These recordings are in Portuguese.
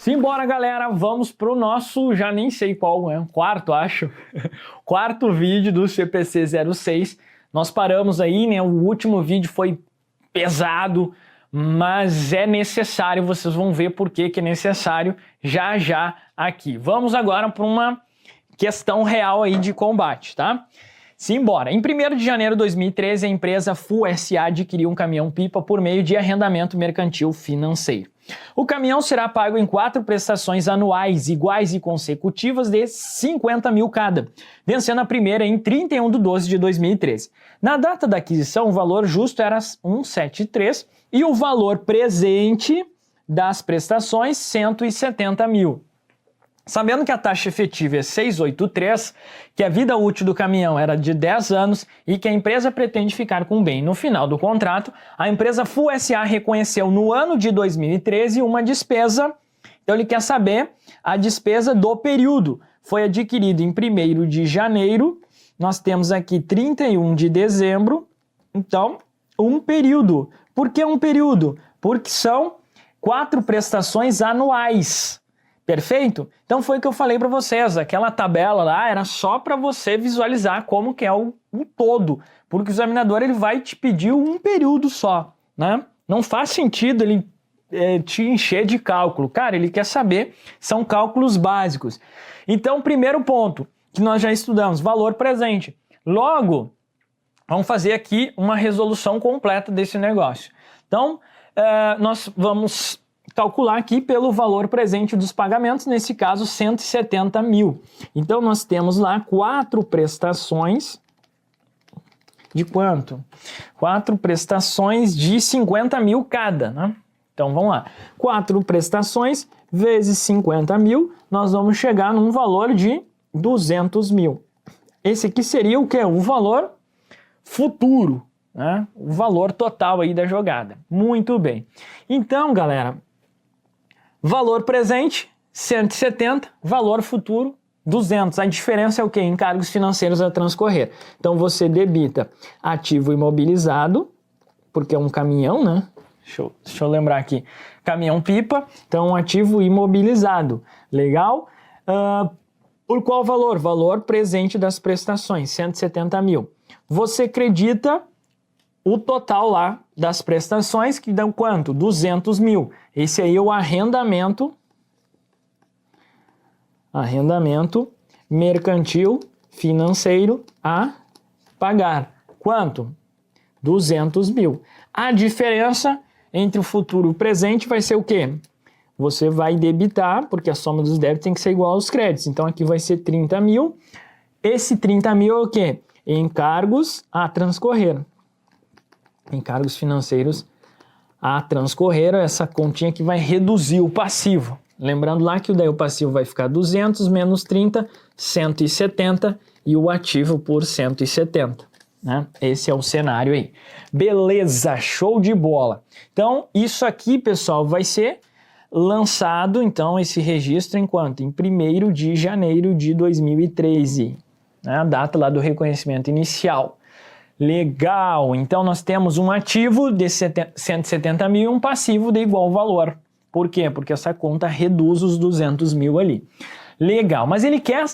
Simbora, galera, vamos pro nosso, já nem sei qual, quarto, acho, quarto vídeo do CPC 06. Nós paramos aí, né, o último vídeo foi pesado, mas é necessário, vocês vão ver por que é necessário já aqui. Vamos agora para uma questão real aí de combate, tá? Simbora. Em 1º de janeiro de 2013, a empresa Full SA adquiriu um caminhão-pipa por meio de arrendamento mercantil financeiro. O caminhão será pago em 4 prestações anuais iguais e consecutivas de 50 mil cada, vencendo a primeira em 31/12 de 2013. Na data da aquisição, o valor justo era 173 e o valor presente das prestações 170 mil. Sabendo que a taxa efetiva é 683, que a vida útil do caminhão era de 10 anos e que a empresa pretende ficar com o bem no final do contrato, a empresa Full SA reconheceu no ano de 2013 uma despesa. Então ele quer saber a despesa do período. Foi adquirido em 1º de janeiro, nós temos aqui 31 de dezembro, então um período. Por que um período? Porque são 4 prestações anuais. Perfeito? Então foi o que eu falei para vocês, aquela tabela lá era só para você visualizar como que é o todo, porque o examinador ele vai te pedir um período só, né? Não faz sentido ele te encher de cálculo, cara, ele quer saber, são cálculos básicos. Então, primeiro ponto que nós já estudamos, valor presente. Logo, vamos fazer aqui uma resolução completa desse negócio. Então, nós vamos calcular aqui pelo valor presente dos pagamentos, nesse caso 170 mil. Então nós temos lá 4 prestações de quanto? 4 prestações de 50 mil cada, né? Então vamos lá, 4 prestações vezes 50 mil, nós vamos chegar num valor de 200 mil. Esse aqui seria o que? O valor futuro, né? O valor total aí da jogada. Muito bem. Então, galera, valor presente, 170, valor futuro, 200. A diferença é o quê? Encargos financeiros a transcorrer. Então você debita ativo imobilizado, porque é um caminhão, né? Deixa eu lembrar aqui. Caminhão-pipa, então ativo imobilizado. Legal? Por qual valor? Valor presente das prestações, 170 mil. Você acredita o total lá das prestações, que dão quanto? 200 mil. Esse aí é o arrendamento mercantil financeiro a pagar. Quanto? 200 mil. A diferença entre o futuro e o presente vai ser o quê? Você vai debitar, porque a soma dos débitos tem que ser igual aos créditos. Então aqui vai ser 30 mil. Esse 30 mil é o quê? Encargos a transcorrer. Encargos financeiros a transcorrer, essa continha que vai reduzir o passivo. Lembrando lá que daí o passivo vai ficar 200 menos 30, 170 e o ativo por 170. Né? Esse é o cenário aí. Beleza, show de bola. Então, isso aqui, pessoal, vai ser lançado, então, esse registro em quanto? Em 1º de janeiro de 2013. Né? A data lá do reconhecimento inicial. Legal, então nós temos um ativo de 170 mil e um passivo de igual valor. Por quê? Porque essa conta reduz os 200 mil ali. Legal, mas ele quer,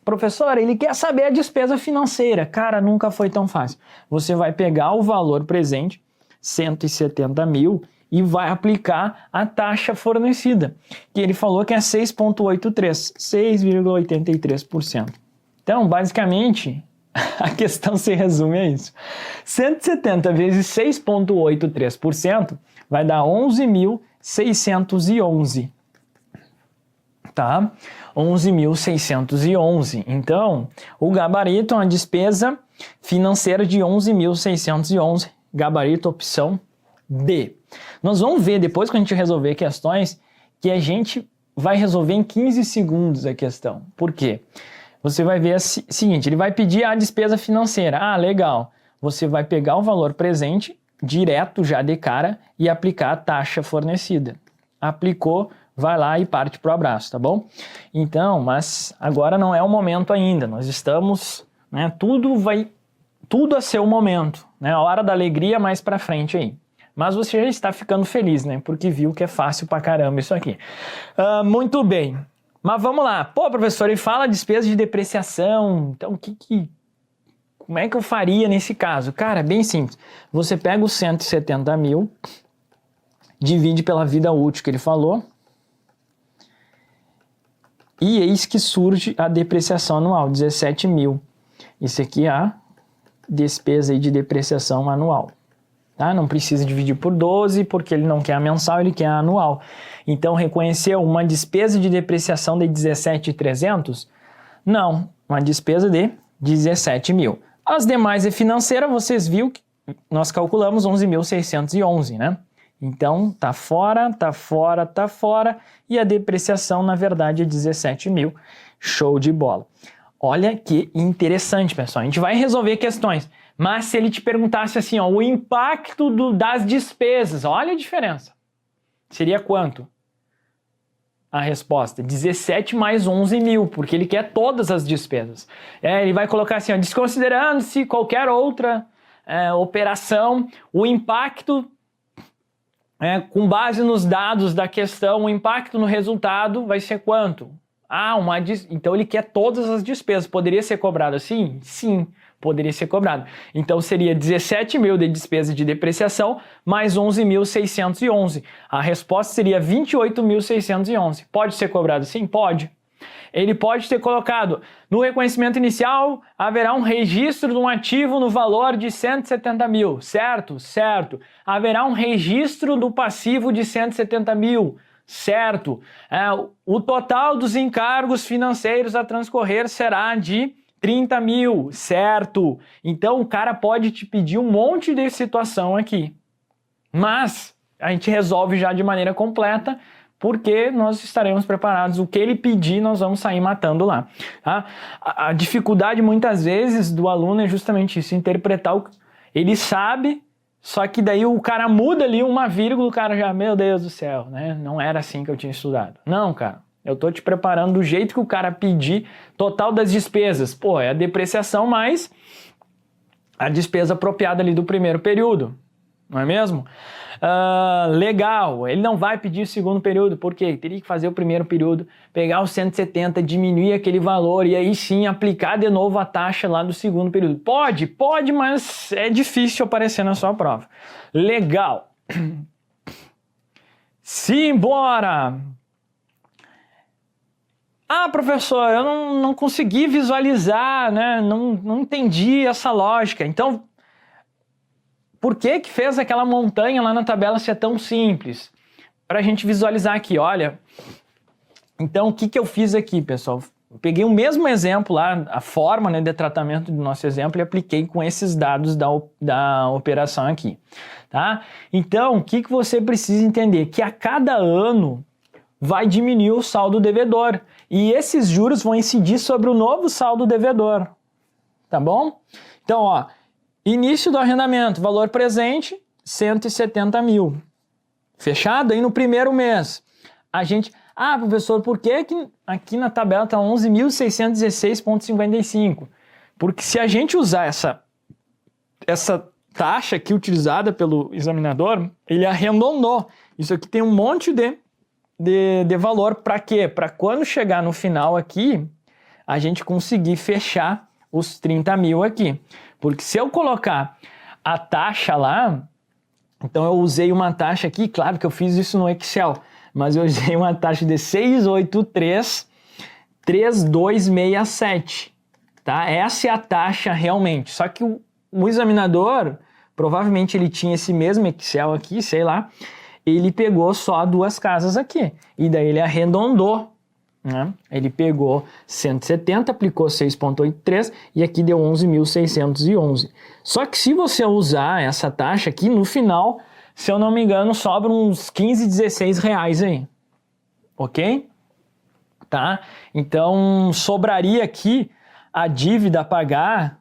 professor, ele quer saber a despesa financeira. Cara, nunca foi tão fácil. Você vai pegar o valor presente, 170 mil, e vai aplicar a taxa fornecida, que ele falou que é 6,83%, 6,83%. Então, basicamente, a questão se resume a isso. 170 vezes 6,83% vai dar 11.611. Tá? 11.611. Então, o gabarito é uma despesa financeira de 11.611. Gabarito opção D. Nós vamos ver depois que a gente resolver questões que a gente vai resolver em 15 segundos a questão. Por quê? Você vai ver o seguinte, ele vai pedir a despesa financeira. Ah, legal. Você vai pegar o valor presente, direto já de cara, e aplicar a taxa fornecida. Aplicou, vai lá e parte para o abraço, tá bom? Então, mas agora não é o momento ainda. Nós estamos, né, tudo a seu momento, né? A hora da alegria mais para frente aí. Mas você já está ficando feliz, né? Porque viu que é fácil pra caramba isso aqui. Muito bem. Mas vamos lá. Pô, professor, ele fala despesa de depreciação. Então, como é que eu faria nesse caso? Cara, é bem simples. Você pega os 170 mil, divide pela vida útil que ele falou, e eis que surge a depreciação anual, 17 mil. Isso aqui é a despesa aí de depreciação anual. Tá? Não precisa dividir por 12, porque ele não quer a mensal, ele quer a anual. Então, reconheceu uma despesa de depreciação de 17.300? Não, uma despesa de 17 mil. As demais é financeira, vocês viram que nós calculamos 11.611, né? Então, tá fora, tá fora, tá fora, e a depreciação, na verdade, é 17 mil. Show de bola. Olha que interessante, pessoal. A gente vai resolver questões. Mas se ele te perguntasse assim, ó, o impacto das despesas, olha a diferença. Seria quanto? A resposta, 17 mais 11 mil, porque ele quer todas as despesas. Ele vai colocar assim, ó, desconsiderando-se qualquer outra operação, o impacto, com base nos dados da questão, o impacto no resultado vai ser quanto? Então ele quer todas as despesas. Poderia ser cobrado assim? Sim, poderia ser cobrado. Então seria 17 mil de despesa de depreciação mais 11.611. A resposta seria 28.611. Pode ser cobrado assim? Pode. Ele pode ter colocado, no reconhecimento inicial, haverá um registro de um ativo no valor de 170 mil, certo? Certo. Haverá um registro do passivo de 170 mil, certo. O total dos encargos financeiros a transcorrer será de 30 mil, certo. Então o cara pode te pedir um monte de situação aqui, mas a gente resolve já de maneira completa, porque nós estaremos preparados. O que ele pedir, nós vamos sair matando lá. Tá? A dificuldade, muitas vezes, do aluno é justamente isso, interpretar o... Ele sabe, só que daí o cara muda ali uma vírgula, o cara já, meu Deus do céu, né? Não era assim que eu tinha estudado. Não, cara, eu tô te preparando do jeito que o cara pedir, total das despesas. Pô, é a depreciação mais a despesa apropriada ali do primeiro período. Não é mesmo? Legal, ele não vai pedir o segundo período, porque teria que fazer o primeiro período, pegar os 170, diminuir aquele valor e aí sim aplicar de novo a taxa lá do segundo período. Pode, mas é difícil aparecer na sua prova. Legal. Simbora! Professor, eu não consegui visualizar, né? Não entendi essa lógica. Então, por que fez aquela montanha lá na tabela ser tão simples? Para a gente visualizar aqui, olha. Então, o que eu fiz aqui, pessoal? Eu peguei o mesmo exemplo lá, a forma, né, de tratamento do nosso exemplo e apliquei com esses dados da operação aqui, tá? Então, o que você precisa entender? Que a cada ano vai diminuir o saldo devedor e esses juros vão incidir sobre o novo saldo devedor, tá bom? Então, ó, início do arrendamento, valor presente, 170 mil. Fechado? Aí no primeiro mês, a gente... professor, por que aqui na tabela está 11.616,55? Porque se a gente usar essa taxa aqui utilizada pelo examinador, ele arredondou. Isso aqui tem um monte de valor. Para quê? Para quando chegar no final aqui, a gente conseguir fechar os 30 mil aqui. Porque se eu colocar a taxa lá, então eu usei uma taxa aqui, claro que eu fiz isso no Excel, mas eu usei uma taxa de 683,3267, tá? Essa é a taxa realmente, só que o examinador, provavelmente ele tinha esse mesmo Excel aqui, sei lá, ele pegou só duas casas aqui, e daí ele arredondou, né? Ele pegou 170, aplicou 6,83 e aqui deu 11.611. Só que se você usar essa taxa aqui, no final, se eu não me engano, sobra uns 15, 16 reais aí. Ok? Tá? Então, sobraria aqui a dívida a pagar,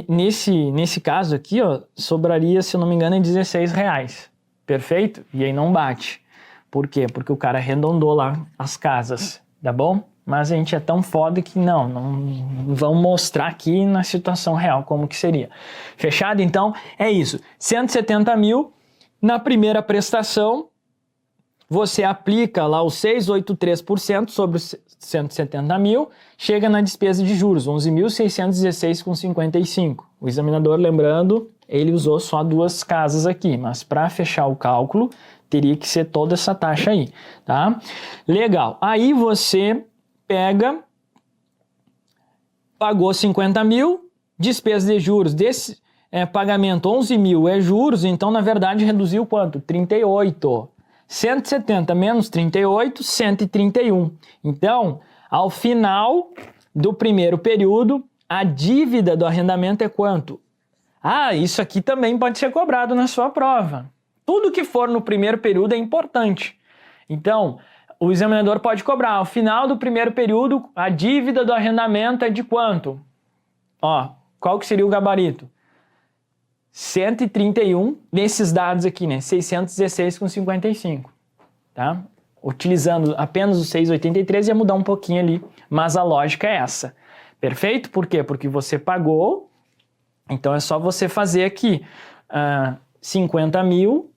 nesse caso aqui, ó, sobraria, se eu não me engano, em 16 reais. Perfeito? E aí não bate. Por quê? Porque o cara arredondou lá as casas, tá bom? Mas a gente é tão foda que não vamos mostrar aqui na situação real como que seria. Fechado? Então, é isso. 170 mil Na primeira prestação, você aplica lá os 683% sobre os 170 mil, chega na despesa de juros, 11.616,55. O examinador, lembrando, ele usou só 2 casas aqui, mas para fechar o cálculo, teria que ser toda essa taxa aí, tá? Legal. Aí você pega, pagou 50 mil, despesa de juros desse pagamento 11 mil é juros, então na verdade reduziu quanto? 38. 170 menos 38, 131. Então, ao final do primeiro período, a dívida do arrendamento é quanto? Ah, isso aqui também pode ser cobrado na sua prova. Tudo que for no primeiro período é importante. Então, o examinador pode cobrar. Ao final do primeiro período, a dívida do arrendamento é de quanto? Ó, qual que seria o gabarito? 131, nesses dados aqui, né? 616,55, tá? Utilizando apenas o 683 ia mudar um pouquinho ali, mas a lógica é essa. Perfeito? Por quê? Porque você pagou, então é só você fazer aqui 50 mil,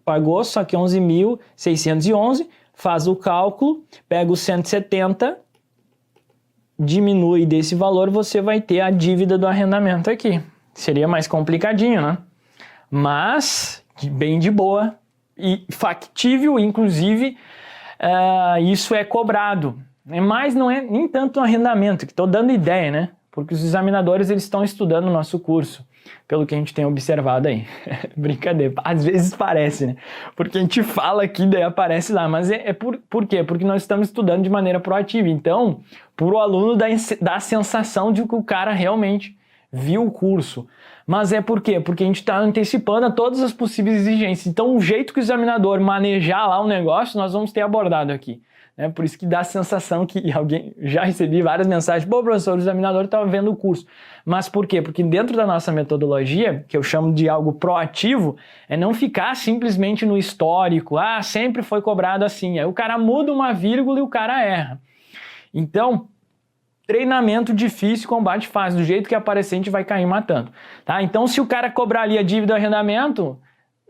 pagou, só que 11.611, faz o cálculo, pega os 170, diminui desse valor, você vai ter a dívida do arrendamento aqui. Seria mais complicadinho, né? Mas bem de boa e factível, inclusive isso é cobrado. Mas não é nem tanto um arrendamento, que estou dando ideia, né? Porque os examinadores eles estão estudando o nosso curso, pelo que a gente tem observado aí. Brincadeira, às vezes parece, né? Porque a gente fala aqui, daí aparece lá, mas por quê? Porque nós estamos estudando de maneira proativa. Então, para o aluno dá a sensação de que o cara realmente viu o curso. Mas é por quê? Porque a gente está antecipando a todas as possíveis exigências. Então, o jeito que o examinador manejar lá o negócio, nós vamos ter abordado aqui. Né? Por isso que dá a sensação que alguém... Já recebi várias mensagens. Pô, professor, o examinador estava vendo o curso. Mas por quê? Porque dentro da nossa metodologia, que eu chamo de algo proativo, é não ficar simplesmente no histórico. Ah, sempre foi cobrado assim. Aí o cara muda uma vírgula e o cara erra. Então... treinamento difícil, combate fácil, do jeito que aparecer a gente vai cair matando, tá? Então se o cara cobrar ali a dívida do arrendamento,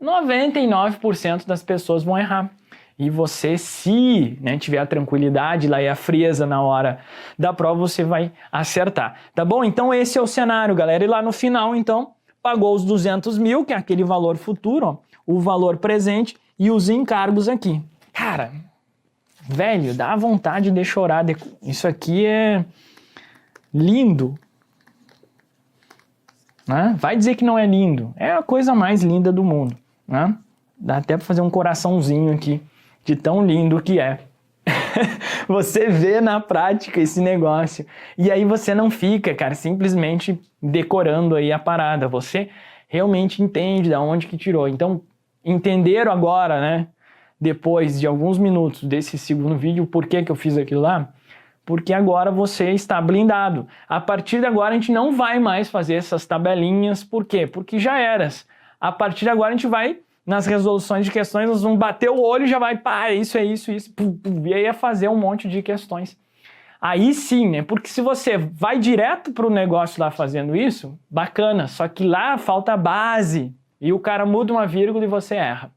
99% das pessoas vão errar. E você, se tiver a tranquilidade lá e a frieza na hora da prova, você vai acertar, tá bom? Então esse é o cenário, galera. E lá no final, então, pagou os 200 mil, que é aquele valor futuro, ó, o valor presente e os encargos aqui. Cara, velho, dá vontade de chorar. Isso aqui é... lindo, né? Vai dizer que não é lindo, é a coisa mais linda do mundo, né? Dá até para fazer um coraçãozinho aqui, de tão lindo que é. Você vê na prática esse negócio, e aí você não fica, cara, simplesmente decorando aí a parada, você realmente entende de onde que tirou. Então, entenderam agora, né? Depois de alguns minutos desse segundo vídeo, por que que eu fiz aquilo lá? Porque agora você está blindado. A partir de agora a gente não vai mais fazer essas tabelinhas. Por quê? Porque já eras. A partir de agora a gente vai, nas resoluções de questões, nós vamos bater o olho e já vai, pá, isso, pum, pum, e aí é fazer um monte de questões. Aí sim, né? Porque se você vai direto para o negócio lá fazendo isso, bacana. Só que lá falta a base. E o cara muda uma vírgula e você erra,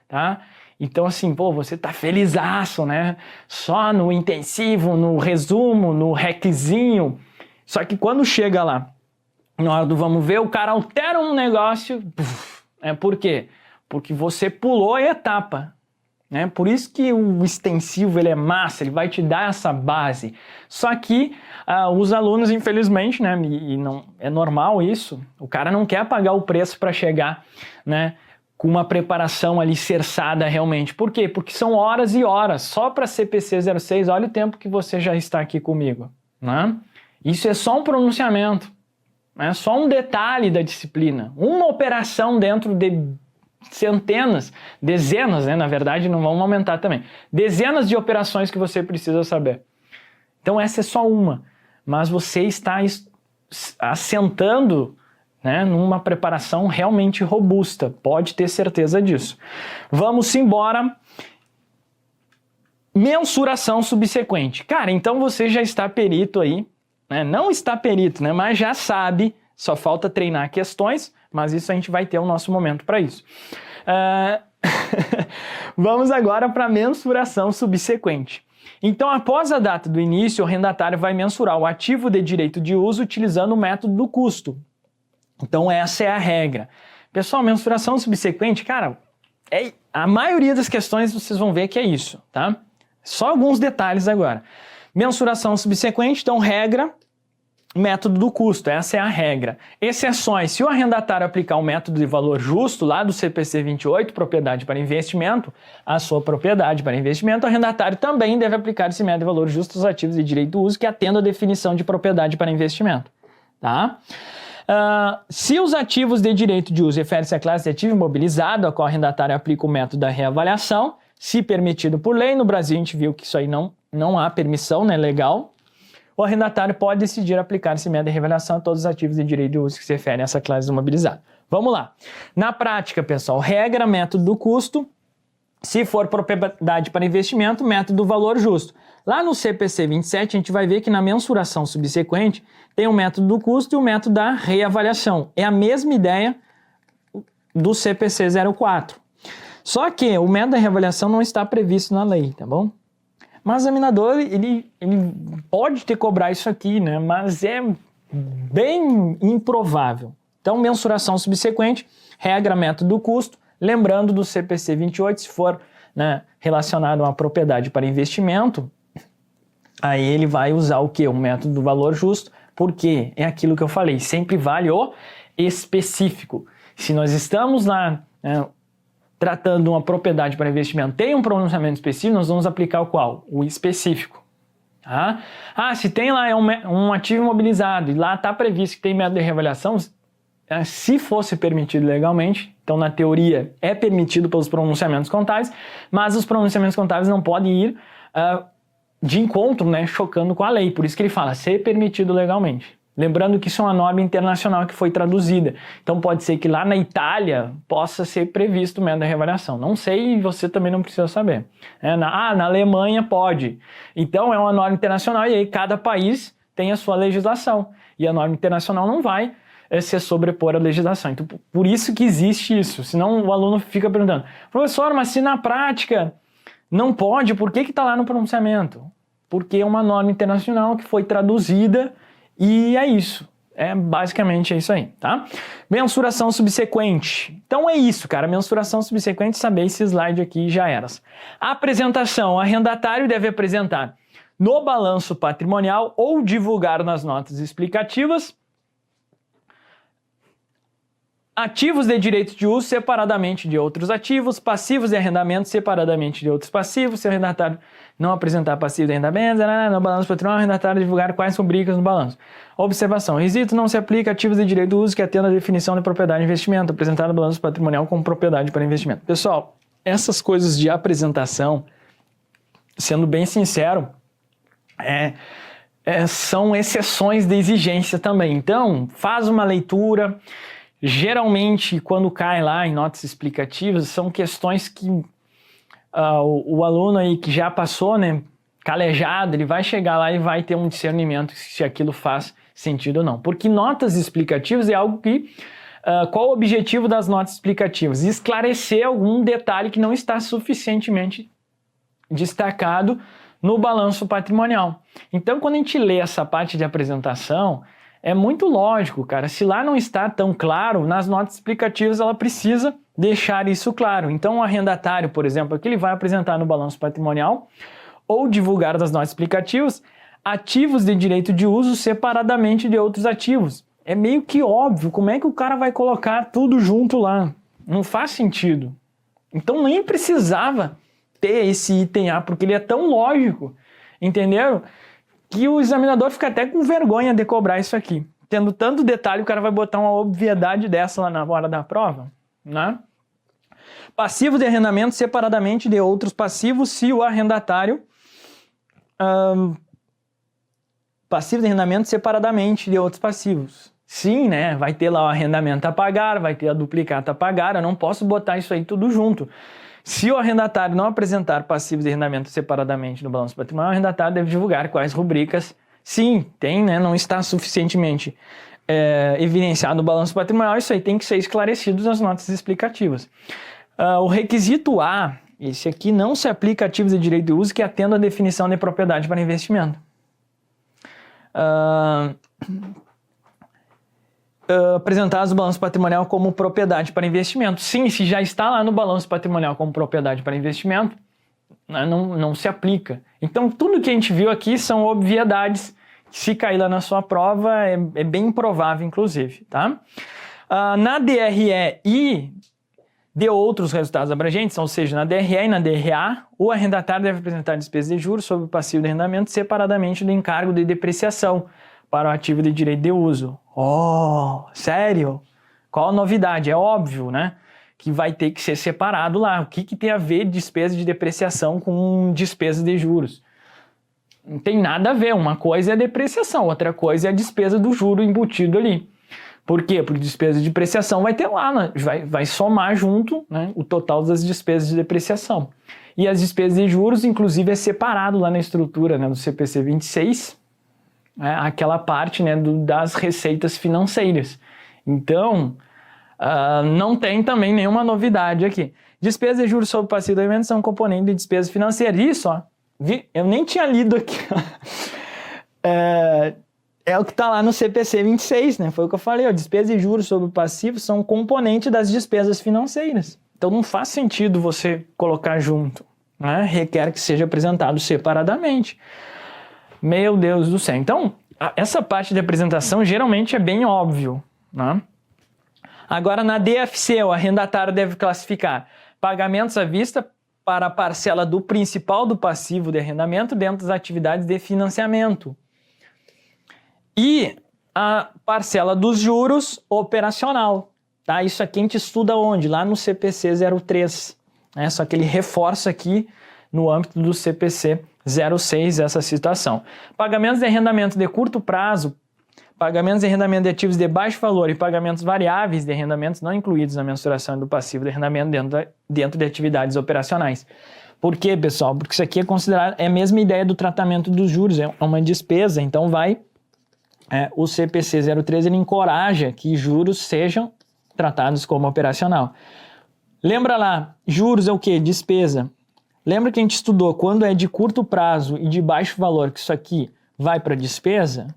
tá? Então, assim, pô, você tá felizaço, né? Só no intensivo, no resumo, no reczinho. Só que quando chega lá, na hora do vamos ver, o cara altera um negócio. Por quê? Porque você pulou a etapa. Né? Por isso que o extensivo ele é massa, ele vai te dar essa base. Só que os alunos, infelizmente, né? E não é normal isso, o cara não quer pagar o preço para chegar, né? Com uma preparação alicerçada realmente. Por quê? Porque são horas e horas. Só para CPC 06, olha o tempo que você já está aqui comigo. Né? Isso é só um pronunciamento. É só um detalhe da disciplina. Uma operação dentro de centenas, dezenas, né? Na verdade não vamos aumentar também. Dezenas de operações que você precisa saber. Então essa é só uma. Mas você está assentando, né, numa preparação realmente robusta, pode ter certeza disso. Vamos embora. Mensuração subsequente. Cara, então você já está perito aí, né? Não está perito, né, mas já sabe, só falta treinar questões, mas isso a gente vai ter o nosso momento para isso. Vamos agora para a mensuração subsequente. Então, após a data do início, o arrendatário vai mensurar o ativo de direito de uso utilizando o método do custo. Então, essa é a regra. Pessoal, mensuração subsequente, cara, a maioria das questões vocês vão ver que é isso, tá? Só alguns detalhes agora. Mensuração subsequente, então, regra, método do custo, essa é a regra. Exceções, se o arrendatário aplicar o método de valor justo lá do CPC 28, propriedade para investimento, a sua propriedade para investimento, o arrendatário também deve aplicar esse método de valor justo aos ativos de direito do uso que atendam a definição de propriedade para investimento, tá? Se os ativos de direito de uso referem-se à classe de ativo imobilizado, a qual o arrendatário aplica o método da reavaliação, se permitido por lei, no Brasil a gente viu que isso aí não há permissão, né, legal, o arrendatário pode decidir aplicar esse método de reavaliação a todos os ativos de direito de uso que se referem a essa classe imobilizada. Vamos lá. Na prática, pessoal, regra, método do custo, se for propriedade para investimento, método do valor justo. Lá no CPC 27, a gente vai ver que na mensuração subsequente tem o método do custo e o método da reavaliação. É a mesma ideia do CPC 04. Só que o método da reavaliação não está previsto na lei, tá bom? Mas o examinador, ele pode ter cobrar isso aqui, né? Mas é bem improvável. Então, mensuração subsequente, regra, método do custo, lembrando do CPC 28, se for, né, relacionado a uma propriedade para investimento, aí ele vai usar o quê? O método do valor justo, porque é aquilo que eu falei, sempre vale o específico. Se nós estamos lá, né, tratando uma propriedade para investimento, tem um pronunciamento específico, nós vamos aplicar o qual? O específico. Tá? Se tem lá um ativo imobilizado e lá está previsto que tem método de reavaliação, se fosse permitido legalmente, então na teoria é permitido pelos pronunciamentos contábeis, mas os pronunciamentos contábeis não podem ir de encontro, né, chocando com a lei. Por isso que ele fala ser permitido legalmente. Lembrando que isso é uma norma internacional que foi traduzida. Então pode ser que lá na Itália possa ser previsto o método de reavaliação. Não sei e você também não precisa saber. Na Alemanha pode. Então é uma norma internacional e aí cada país tem a sua legislação. E a norma internacional não vai se sobrepor à legislação. Então por isso que existe isso. Senão o aluno fica perguntando, professor, mas se na prática não pode, por que está lá no pronunciamento? Porque é uma norma internacional que foi traduzida. E é isso, basicamente é isso aí, tá? Mensuração subsequente. Então é isso, cara, mensuração subsequente, saber esse slide aqui já era. Apresentação, o arrendatário deve apresentar no balanço patrimonial ou divulgar nas notas explicativas ativos de direito de uso separadamente de outros ativos, passivos de arrendamento separadamente de outros passivos, se o arrendatário não apresentar passivo de arrendamento, no balanço patrimonial, o arrendatário divulgar quais rubricas no balanço. Observação, requisito não se aplica a ativos de direito de uso que atendam a definição de propriedade de investimento, apresentado no balanço patrimonial como propriedade para investimento. Pessoal, essas coisas de apresentação, sendo bem sincero, são exceções de exigência também. Então, faz uma leitura. Geralmente, quando cai lá em notas explicativas, são questões que o aluno aí que já passou, né, calejado, ele vai chegar lá e vai ter um discernimento se aquilo faz sentido ou não. Porque notas explicativas é algo que... qual o objetivo das notas explicativas? Esclarecer algum detalhe que não está suficientemente destacado no balanço patrimonial. Então, quando a gente lê essa parte de apresentação... É muito lógico, cara. Se lá não está tão claro, nas notas explicativas ela precisa deixar isso claro. Então, o arrendatário, por exemplo, aqui ele vai apresentar no balanço patrimonial ou divulgar das notas explicativas ativos de direito de uso separadamente de outros ativos. É meio que óbvio, como é que o cara vai colocar tudo junto lá? Não faz sentido. Então, nem precisava ter esse item A, porque ele é tão lógico, entenderam? Que o examinador fica até com vergonha de cobrar isso aqui. Tendo tanto detalhe, o cara vai botar uma obviedade dessa lá na hora da prova, né? Passivos de arrendamento separadamente de outros passivos, se o arrendatário... Passivo de arrendamento separadamente de outros passivos. Sim, né? Vai ter lá o arrendamento a pagar, vai ter a duplicata a pagar, eu não posso botar isso aí tudo junto. Se o arrendatário não apresentar passivos de arrendamento separadamente no balanço patrimonial, o arrendatário deve divulgar quais rubricas, sim, tem, né, não está suficientemente evidenciado no balanço patrimonial, isso aí tem que ser esclarecido nas notas explicativas. O requisito A, esse aqui não se aplica a ativos de direito de uso que atendam à definição de propriedade para investimento. Apresentados no balanço patrimonial como propriedade para investimento. Sim, se já está lá no balanço patrimonial como propriedade para investimento, não se aplica. Então, tudo que a gente viu aqui são obviedades. Se cair lá na sua prova, é bem improvável, inclusive. Tá? Na DRE e de outros resultados abrangentes, ou seja, na DRE e na DRA, o arrendatário deve apresentar despesas de juros sobre o passivo de arrendamento separadamente do encargo de depreciação para o ativo de direito de uso. Oh, sério? Qual a novidade? É óbvio, né? Que vai ter que ser separado lá. O que tem a ver despesa de depreciação com despesa de juros? Não tem nada a ver. Uma coisa é a depreciação, outra coisa é a despesa do juro embutido ali. Por quê? Porque despesa de depreciação vai ter lá, né? vai somar junto, né, o total das despesas de depreciação. E as despesas de juros, inclusive, é separado lá na estrutura, né, do CPC 26, aquela parte, né, das receitas financeiras. Então, não tem também nenhuma novidade aqui. Despesas de juros sobre passivo de alimentos são componente de despesas financeiras. Isso, ó, eu nem tinha lido aqui. É o que está lá no CPC 26, né? Foi o que eu falei, ó, despesas de juros sobre o passivo são componente das despesas financeiras. Então não faz sentido você colocar junto, né? Requer que seja apresentado separadamente. Meu Deus do céu. Então, essa parte de apresentação geralmente é bem óbvio, né? Agora, na DFC, o arrendatário deve classificar pagamentos à vista para a parcela do principal do passivo de arrendamento dentro das atividades de financiamento. E a parcela dos juros operacional. Tá? Isso aqui a gente estuda onde? Lá no CPC 03. Né? Só que ele reforça aqui no âmbito do CPC 06 essa situação. Pagamentos de arrendamento de curto prazo, pagamentos de arrendamento de ativos de baixo valor e pagamentos variáveis de arrendamentos não incluídos na mensuração do passivo de arrendamento dentro de atividades operacionais. Por quê, pessoal? Porque isso aqui é considerado, é a mesma ideia do tratamento dos juros, é uma despesa, então o CPC 03 ele encoraja que juros sejam tratados como operacional. Lembra lá, juros é o quê? Despesa. Lembra que a gente estudou quando é de curto prazo e de baixo valor que isso aqui vai para despesa?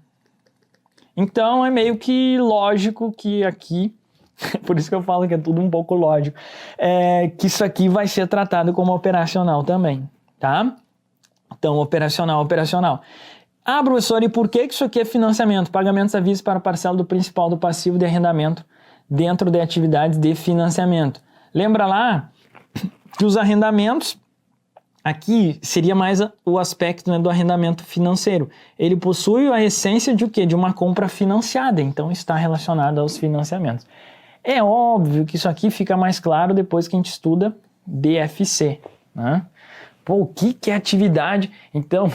Então é meio que lógico que aqui, por isso que eu falo que é tudo um pouco lógico, que isso aqui vai ser tratado como operacional também, tá? Então, operacional. Professor, e por que isso aqui é financiamento? Pagamentos à vista para a parcela do principal do passivo de arrendamento dentro de atividades de financiamento. Lembra lá que os arrendamentos, aqui seria mais o aspecto, né, do arrendamento financeiro. Ele possui a essência de o quê? De uma compra financiada, então está relacionado aos financiamentos. É óbvio que isso aqui fica mais claro depois que a gente estuda DFC, né? Pô, o que é atividade? Então,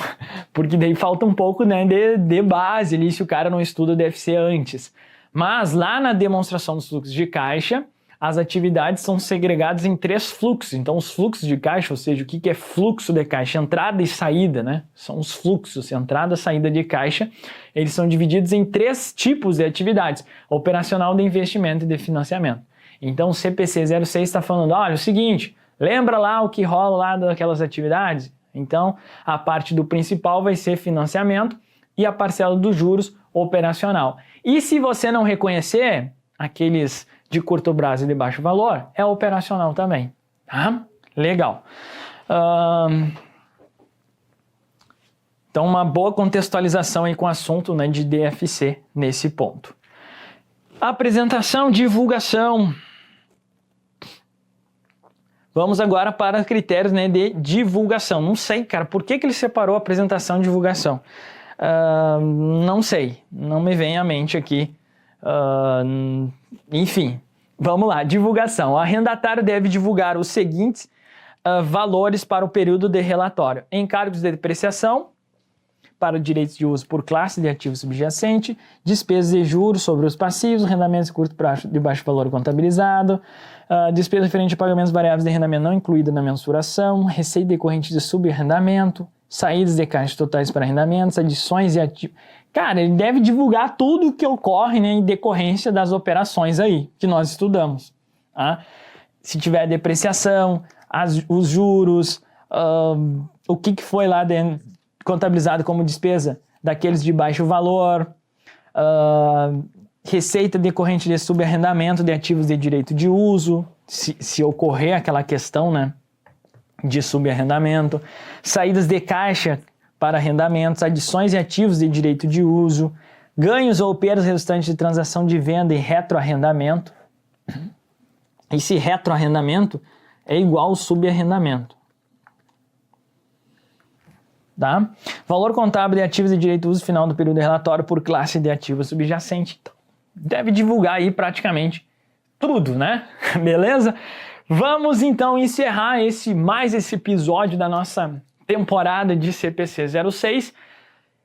porque daí falta um pouco, né, de base ali se o cara não estuda o DFC antes. Mas lá na demonstração dos fluxos de caixa, as atividades são segregadas em 3 fluxos. Então, os fluxos de caixa, ou seja, o que é fluxo de caixa? Entrada e saída, né? São os fluxos, entrada e saída de caixa. Eles são divididos em 3 tipos de atividades: operacional, de investimento e de financiamento. Então, o CPC 06 está falando, olha, é o seguinte, lembra lá o que rola lá daquelas atividades? Então, a parte do principal vai ser financiamento e a parcela dos juros operacional. E se você não reconhecer aqueles de curto prazo e de baixo valor, é operacional também, tá? Legal. Então, uma boa contextualização aí com o assunto, né, de DFC nesse ponto. Apresentação, divulgação. Vamos agora para critérios, né, de divulgação. Não sei, cara, por que ele separou apresentação e divulgação? Não sei, não me vem à mente aqui. Enfim, vamos lá, divulgação. O arrendatário deve divulgar os seguintes valores para o período de relatório: encargos de depreciação para direitos de uso por classe de ativo subjacente, despesas de juros sobre os passivos, rendamentos de curto prazo de baixo valor contabilizado, despesa referente a pagamentos variáveis de arrendamento não incluída na mensuração, receita decorrente de subarrendamento, saídas de caixa totais para arrendamentos, adições e ativos. Cara, ele deve divulgar tudo o que ocorre, né, em decorrência das operações aí, que nós estudamos. Tá? se tiver depreciação, os juros, o que foi lá contabilizado como despesa daqueles de baixo valor, receita decorrente de subarrendamento de ativos de direito de uso, se ocorrer aquela questão, né, de subarrendamento, saídas de caixa para arrendamentos, adições e ativos de direito de uso, ganhos ou perdas resultantes de transação de venda e retroarrendamento. Esse retroarrendamento é igual ao subarrendamento. Tá? Valor contábil de ativos de direito de uso final do período relatório por classe de ativo subjacente. Então, deve divulgar aí praticamente tudo, né? Beleza? Vamos então encerrar mais esse episódio da nossa temporada de CPC 06.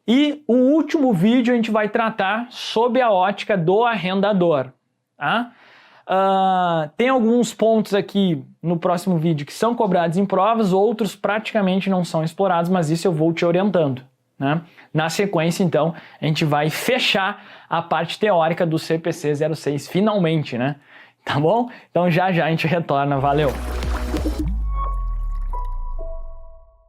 E o último vídeo a gente vai tratar sob a ótica do arrendador. Tá? Tem alguns pontos aqui no próximo vídeo que são cobrados em provas, outros praticamente não são explorados, mas isso eu vou te orientando, né? Na sequência, então, a gente vai fechar a parte teórica do CPC 06 finalmente, né? Tá bom? Então já a gente retorna, valeu!